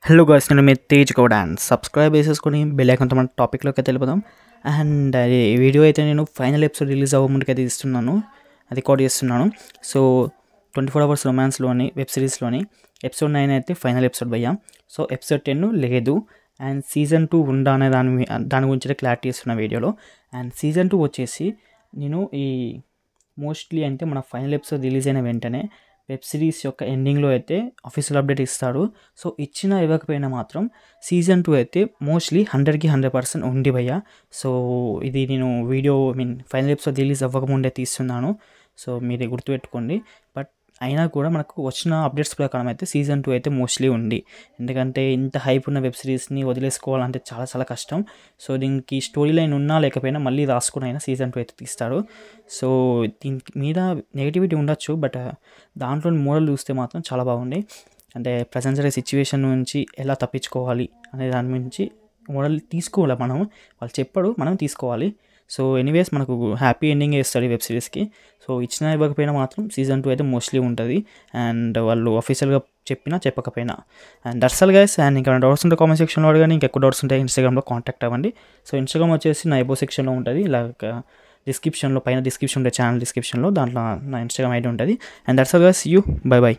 Hello guys, నేను మీ Tej Goud and subscribe చేసేసుకొని bell ఐకాన్తో మన టాపిక్లోకి అయితే వెళ్ళిపోదాం. అండ్ ఈ వీడియో అయితే నేను ఫైనల్ ఎపిసోడ్ రిలీజ్ అవ్వ ముందుకు అయితే ఇస్తున్నాను, రికార్డ్ చేస్తున్నాను. సో 24 Hours Romanceలోని వెబ్ సిరీస్లోని ఎపిసోడ్ 9 అయితే ఫైనల్ ఎపిసోడ్ భయ్యా. సో ఎపిసోడ్ 10 లేదు అండ్ సీజన్ 2 ఉందా అనే దాని గురించి అయితే క్లారిటీ ఇస్తున్న వీడియోలో. అండ్ సీజన్ 2 వచ్చేసి నేను ఈ మోస్ట్లీ అంటే మన ఫైనల్ ఎపిసోడ్ రిలీజ్ అయిన వెంటనే వెబ్ సిరీస్ యొక్క ఎండింగ్లో అయితే ఆఫీషియల్ అప్డేట్ ఇస్తారు. సో ఇవ్వకపోయినా మాత్రం సీజన్ 2 అయితే మోస్ట్లీ 100కి 100% ఉంది భయ్యా. సో ఇది నేను వీడియో ఫైనల్ ఎపిసోడ్ రిలీజ్ అవ్వకముందే తీస్తున్నాను, సో మీరు గుర్తుపెట్టుకోండి. బట్ అయినా కూడా మనకు వచ్చిన అప్డేట్స్ ప్రకారం అయితే సీజన్ 2 అయితే మోస్ట్లీ ఉంది. ఎందుకంటే ఇంత హైప్ ఉన్న వెబ్ సిరీస్ని వదిలేసుకోవాలంటే చాలా చాలా కష్టం. సో దీనికి స్టోరీ లైన్ ఉన్నా లేకపోయినా మళ్ళీ రాసుకుని అయినా సీజన్ 2 అయితే తీస్తారు. సో దీనికి మీద నెగిటివిటీ ఉండొచ్చు, బట్ దాంట్లో మోడల్ చూస్తే మాత్రం చాలా బాగుంది. అంటే ప్రజెంట్ జరిగే సిచ్యువేషన్ నుంచి ఎలా తప్పించుకోవాలి అనే దాని నుంచి మోడల్ తీసుకోవాలి. వాళ్ళు చెప్పడు, మనం తీసుకోవాలి. సో ఎనీవేస్ మనకు హ్యాపీ ఎండింగ్ ఇస్తారు ఈ వెబ్ సిరీస్కి. సో ఇవ్వకపోయినా మాత్రం సీజన్ 2 అయితే మోస్ట్లీ ఉంటుంది. అండ్ వాళ్ళు అఫీషియల్గా చెప్పినా చెప్పకపోయినా. And that's all guys. And ఇంకా డౌట్స్ ఉంటే కామెంట్ సెక్షన్లో అడగండి. ఇంకెక్కువ డౌట్స్ ఉంటాయి ఇన్స్టాగ్రామ్లో కాంటాక్ట్ అవ్వండి. సో ఇన్స్టాగ్రామ్ వచ్చేసి నా ఎబో సెక్షన్లో ఉంటుంది, పైన డిస్క్రిప్షన్ ఉంటుంది, ఛానల్ డిస్క్రిప్షన్లో దాంట్లో నా ఇన్స్టాగ్రామ్ ఐడి ఉంటుంది. And that's all guys, you by by.